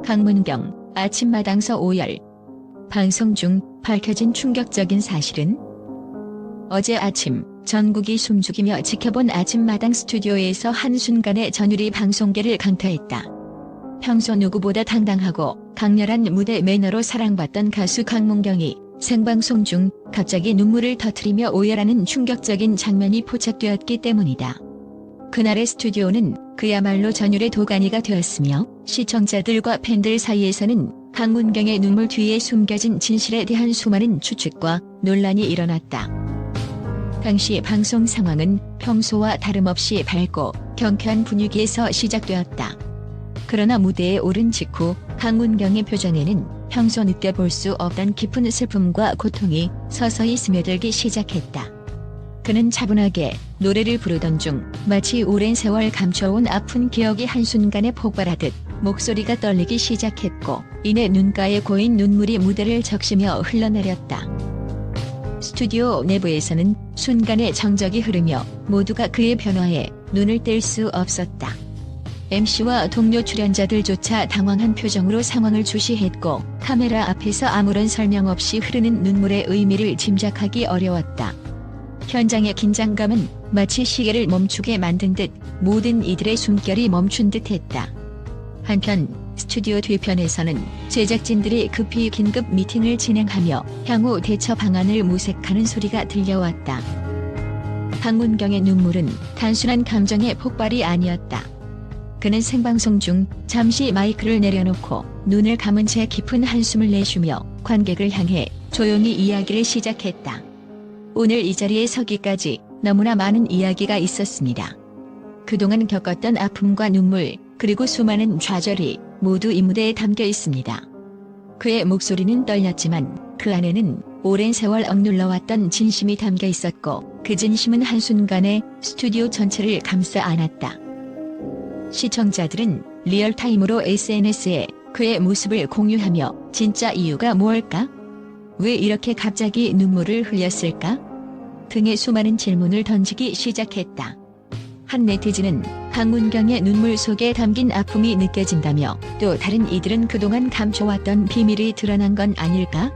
강문경, 아침마당서 오열. 방송 중 밝혀진 충격적인 사실은? 어제 아침 전국이 숨죽이며 지켜본 아침마당 스튜디오에서 한순간에 전율이 방송계를 강타했다. 평소 누구보다 당당하고 강렬한 무대 매너로 사랑받던 가수 강문경이 생방송 중 갑자기 눈물을 터뜨리며 오열하는 충격적인 장면이 포착되었기 때문이다. 그날의 스튜디오는 그야말로 전율의 도가니가 되었으며 시청자들과 팬들 사이에서는 강문경의 눈물 뒤에 숨겨진 진실에 대한 수많은 추측과 논란이 일어났다. 당시 방송 상황은 평소와 다름없이 밝고 경쾌한 분위기에서 시작되었다. 그러나 무대에 오른 직후 강문경의 표정에는 평소 느껴볼 수 없던 깊은 슬픔과 고통이 서서히 스며들기 시작했다. 그는 차분하게 노래를 부르던 중 마치 오랜 세월 감춰온 아픈 기억이 한순간에 폭발하듯 목소리가 떨리기 시작했고, 이내 눈가에 고인 눈물이 무대를 적시며 흘러내렸다. 스튜디오 내부에서는 순간의 정적이 흐르며 모두가 그의 변화에 눈을 뗄 수 없었다. MC와 동료 출연자들조차 당황한 표정으로 상황을 주시했고, 카메라 앞에서 아무런 설명 없이 흐르는 눈물의 의미를 짐작하기 어려웠다. 현장의 긴장감은 마치 시계를 멈추게 만든 듯 모든 이들의 숨결이 멈춘 듯했다. 한편 스튜디오 뒤편에서는 제작진들이 급히 긴급 미팅을 진행하며 향후 대처 방안을 모색하는 소리가 들려왔다. 강문경의 눈물은 단순한 감정의 폭발이 아니었다. 그는 생방송 중 잠시 마이크를 내려놓고 눈을 감은 채 깊은 한숨을 내쉬며 관객을 향해 조용히 이야기를 시작했다. 오늘 이 자리에 서기까지 너무나 많은 이야기가 있었습니다. 그동안 겪었던 아픔과 눈물, 그리고 수많은 좌절이 모두 이 무대에 담겨 있습니다. 그의 목소리는 떨렸지만 그 안에는 오랜 세월 억눌러왔던 진심이 담겨 있었고, 그 진심은 한순간에 스튜디오 전체를 감싸 안았다. 시청자들은 리얼타임으로 SNS에 그의 모습을 공유하며 진짜 이유가 무엇일까? 왜 이렇게 갑자기 눈물을 흘렸을까? 등의 수많은 질문을 던지기 시작했다. 한 네티즌은 강문경의 눈물 속에 담긴 아픔이 느껴진다며, 또 다른 이들은 그동안 감춰왔던 비밀이 드러난 건 아닐까?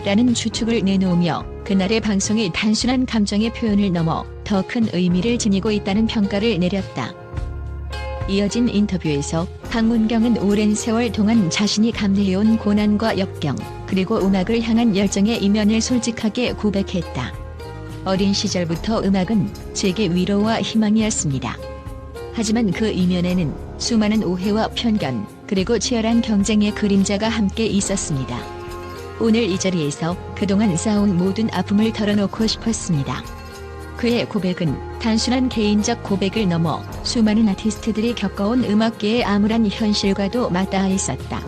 라는 추측을 내놓으며 그날의 방송이 단순한 감정의 표현을 넘어 더 큰 의미를 지니고 있다는 평가를 내렸다. 이어진 인터뷰에서 강문경은 오랜 세월 동안 자신이 감내해온 고난과 역경, 그리고 음악을 향한 열정의 이면을 솔직하게 고백했다. 어린 시절부터 음악은 제게 위로와 희망이었습니다. 하지만 그 이면에는 수많은 오해와 편견, 그리고 치열한 경쟁의 그림자가 함께 있었습니다. 오늘 이 자리에서 그동안 쌓아온 모든 아픔을 털어놓고 싶었습니다. 그의 고백은 단순한 개인적 고백을 넘어 수많은 아티스트들이 겪어온 음악계의 암울한 현실과도 맞닿아 있었다.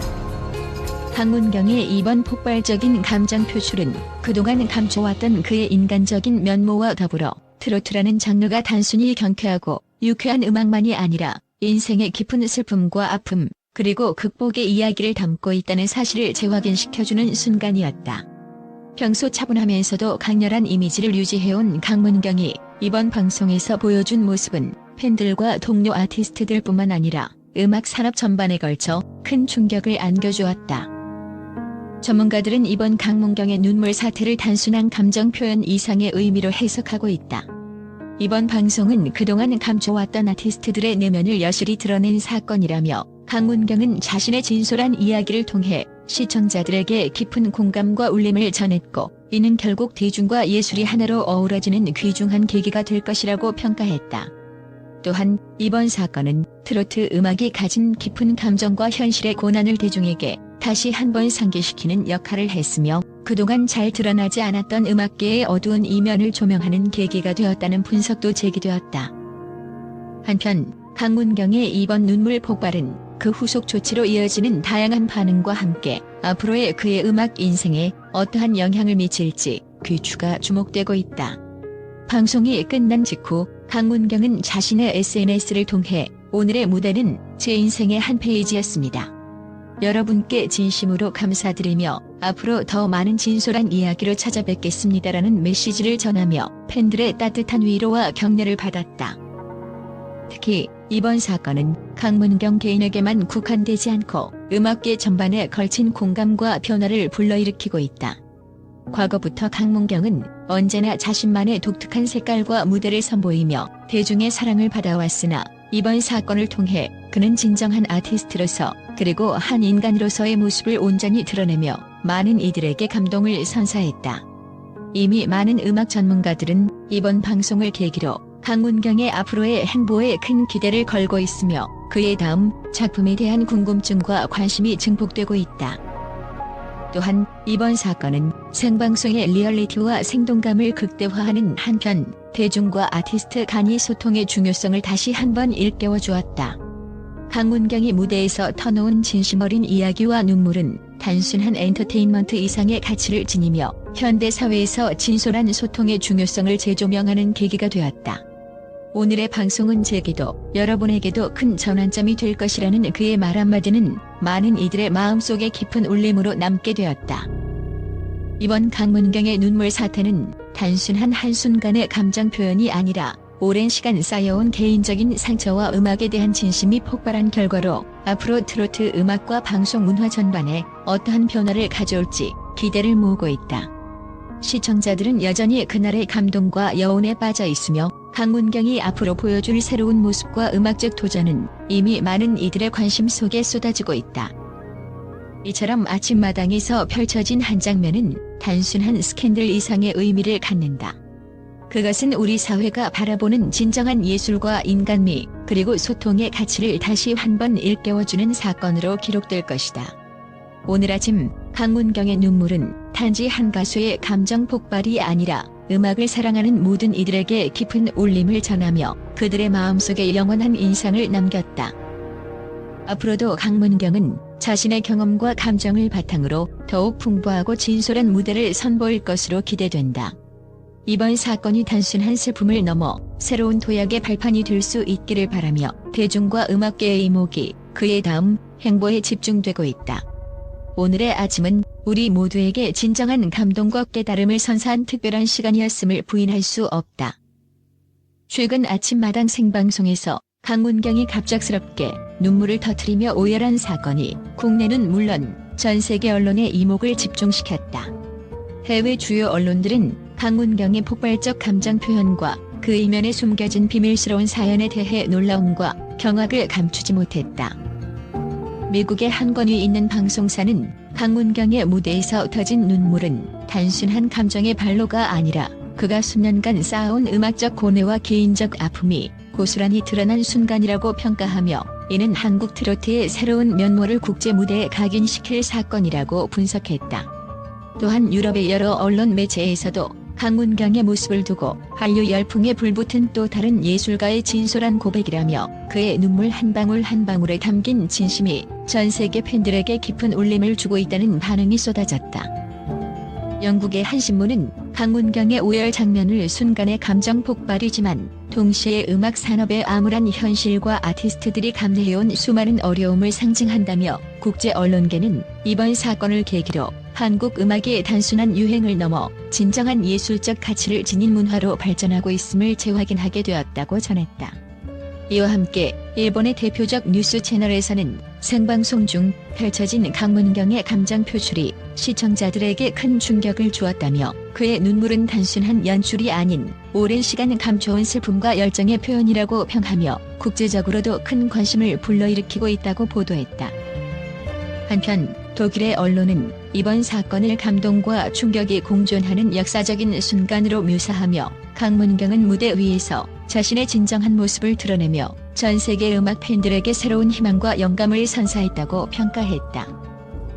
강문경의 이번 폭발적인 감정 표출은 그동안 감춰왔던 그의 인간적인 면모와 더불어 트로트라는 장르가 단순히 경쾌하고 유쾌한 음악만이 아니라 인생의 깊은 슬픔과 아픔, 그리고 극복의 이야기를 담고 있다는 사실을 재확인시켜주는 순간이었다. 평소 차분하면서도 강렬한 이미지를 유지해온 강문경이 이번 방송에서 보여준 모습은 팬들과 동료 아티스트들뿐만 아니라 음악 산업 전반에 걸쳐 큰 충격을 안겨주었다. 전문가들은 이번 강문경의 눈물 사태를 단순한 감정 표현 이상의 의미로 해석하고 있다. 이번 방송은 그동안 감춰왔던 아티스트들의 내면을 여실히 드러낸 사건이라며, 강문경은 자신의 진솔한 이야기를 통해 시청자들에게 깊은 공감과 울림을 전했고, 이는 결국 대중과 예술이 하나로 어우러지는 귀중한 계기가 될 것이라고 평가했다. 또한 이번 사건은 트로트 음악이 가진 깊은 감정과 현실의 고난을 대중에게 다시 한번 상기시키는 역할을 했으며, 그동안 잘 드러나지 않았던 음악계의 어두운 이면을 조명하는 계기가 되었다는 분석도 제기되었다. 한편 강문경의 이번 눈물 폭발은 그 후속 조치로 이어지는 다양한 반응과 함께 앞으로의 그의 음악 인생에 어떠한 영향을 미칠지 귀추가 주목되고 있다. 방송이 끝난 직후 강문경은 자신의 SNS를 통해 오늘의 무대는 제 인생의 한 페이지였습니다. 여러분께 진심으로 감사드리며 앞으로 더 많은 진솔한 이야기로 찾아뵙겠습니다라는 메시지를 전하며 팬들의 따뜻한 위로와 격려를 받았다. 특히 이번 사건은 강문경 개인에게만 국한되지 않고 음악계 전반에 걸친 공감과 변화를 불러일으키고 있다. 과거부터 강문경은 언제나 자신만의 독특한 색깔과 무대를 선보이며 대중의 사랑을 받아왔으나 이번 사건을 통해 그는 진정한 아티스트로서 그리고 한 인간으로서의 모습을 온전히 드러내며 많은 이들에게 감동을 선사했다. 이미 많은 음악 전문가들은 이번 방송을 계기로 강문경의 앞으로의 행보에 큰 기대를 걸고 있으며 그의 다음 작품에 대한 궁금증과 관심이 증폭되고 있다. 또한 이번 사건은 생방송의 리얼리티와 생동감을 극대화하는 한편 대중과 아티스트 간의 소통의 중요성을 다시 한번 일깨워 주었다. 강문경이 무대에서 터놓은 진심 어린 이야기와 눈물은 단순한 엔터테인먼트 이상의 가치를 지니며 현대 사회에서 진솔한 소통의 중요성을 재조명하는 계기가 되었다. 오늘의 방송은 제게도 여러분에게도 큰 전환점이 될 것이라는 그의 말 한마디는 많은 이들의 마음속에 깊은 울림으로 남게 되었다. 이번 강문경의 눈물 사태는 단순한 한순간의 감정 표현이 아니라 오랜 시간 쌓여온 개인적인 상처와 음악에 대한 진심이 폭발한 결과로 앞으로 트로트 음악과 방송 문화 전반에 어떠한 변화를 가져올지 기대를 모으고 있다. 시청자들은 여전히 그날의 감동과 여운에 빠져 있으며 강문경이 앞으로 보여줄 새로운 모습과 음악적 도전은 이미 많은 이들의 관심 속에 쏟아지고 있다. 이처럼 아침마당에서 펼쳐진 한 장면은 단순한 스캔들 이상의 의미를 갖는다. 그것은 우리 사회가 바라보는 진정한 예술과 인간미 그리고 소통의 가치를 다시 한번 일깨워주는 사건으로 기록될 것이다. 오늘 아침 강문경의 눈물은 단지 한 가수의 감정 폭발이 아니라 음악을 사랑하는 모든 이들에게 깊은 울림을 전하며 그들의 마음속에 영원한 인상을 남겼다. 앞으로도 강문경은 자신의 경험과 감정을 바탕으로 더욱 풍부하고 진솔한 무대를 선보일 것으로 기대된다. 이번 사건이 단순한 슬픔을 넘어 새로운 도약의 발판이 될 수 있기를 바라며 대중과 음악계의 이목이 그의 다음 행보에 집중되고 있다. 오늘의 아침은 우리 모두에게 진정한 감동과 깨달음을 선사한 특별한 시간이었음을 부인할 수 없다. 최근 아침마당 생방송에서 강문경이 갑작스럽게 눈물을 터뜨리며 오열한 사건이 국내는 물론 전 세계 언론의 이목을 집중시켰다. 해외 주요 언론들은 강문경의 폭발적 감정 표현과 그 이면에 숨겨진 비밀스러운 사연에 대해 놀라움과 경악을 감추지 못했다. 미국의 한 권위 있는 방송사는 강문경의 무대에서 터진 눈물은 단순한 감정의 발로가 아니라 그가 수년간 쌓아온 음악적 고뇌와 개인적 아픔이 고스란히 드러난 순간이라고 평가하며 이는 한국 트로트의 새로운 면모를 국제 무대에 각인시킬 사건이라고 분석했다. 또한 유럽의 여러 언론 매체에서도 강문경의 모습을 두고 한류 열풍에 불붙은 또 다른 예술가의 진솔한 고백이라며 그의 눈물 한 방울 한 방울에 담긴 진심이 전 세계 팬들에게 깊은 울림을 주고 있다는 반응이 쏟아졌다. 영국의 한 신문은 강문경의 오열 장면을 순간의 감정 폭발이지만 동시에 음악 산업의 암울한 현실과 아티스트들이 감내해온 수많은 어려움을 상징한다며 국제 언론계는 이번 사건을 계기로 한국 음악이 단순한 유행을 넘어 진정한 예술적 가치를 지닌 문화로 발전하고 있음을 재확인하게 되었다고 전했다. 이와 함께 일본의 대표적 뉴스 채널에서는 생방송 중 펼쳐진 강문경의 감정 표출이 시청자들에게 큰 충격을 주었다며 그의 눈물은 단순한 연출이 아닌 오랜 시간 감춰온 슬픔과 열정의 표현이라고 평하며 국제적으로도 큰 관심을 불러일으키고 있다고 보도했다. 한편 독일의 언론은 이번 사건을 감동과 충격이 공존하는 역사적인 순간으로 묘사하며 강문경은 무대 위에서 자신의 진정한 모습을 드러내며 전 세계 음악 팬들에게 새로운 희망과 영감을 선사했다고 평가했다.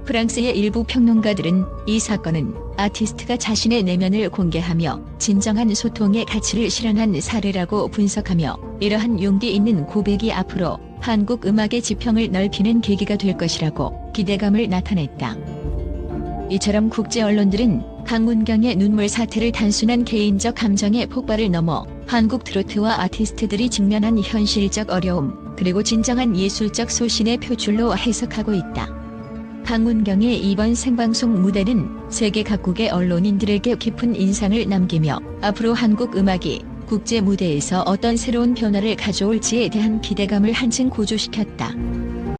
프랑스의 일부 평론가들은 이 사건은 아티스트가 자신의 내면을 공개하며 진정한 소통의 가치를 실현한 사례라고 분석하며 이러한 용기 있는 고백이 앞으로 한국 음악의 지평을 넓히는 계기가 될 것이라고 기대감을 나타냈다. 이처럼 국제 언론들은 강문경의 눈물 사태를 단순한 개인적 감정의 폭발을 넘어 한국 트로트와 아티스트들이 직면한 현실적 어려움 그리고 진정한 예술적 소신의 표출로 해석하고 있다. 강문경의 이번 생방송 무대는 세계 각국의 언론인들에게 깊은 인상을 남기며 앞으로 한국 음악이 국제 무대에서 어떤 새로운 변화를 가져올지에 대한 기대감을 한층 고조시켰다.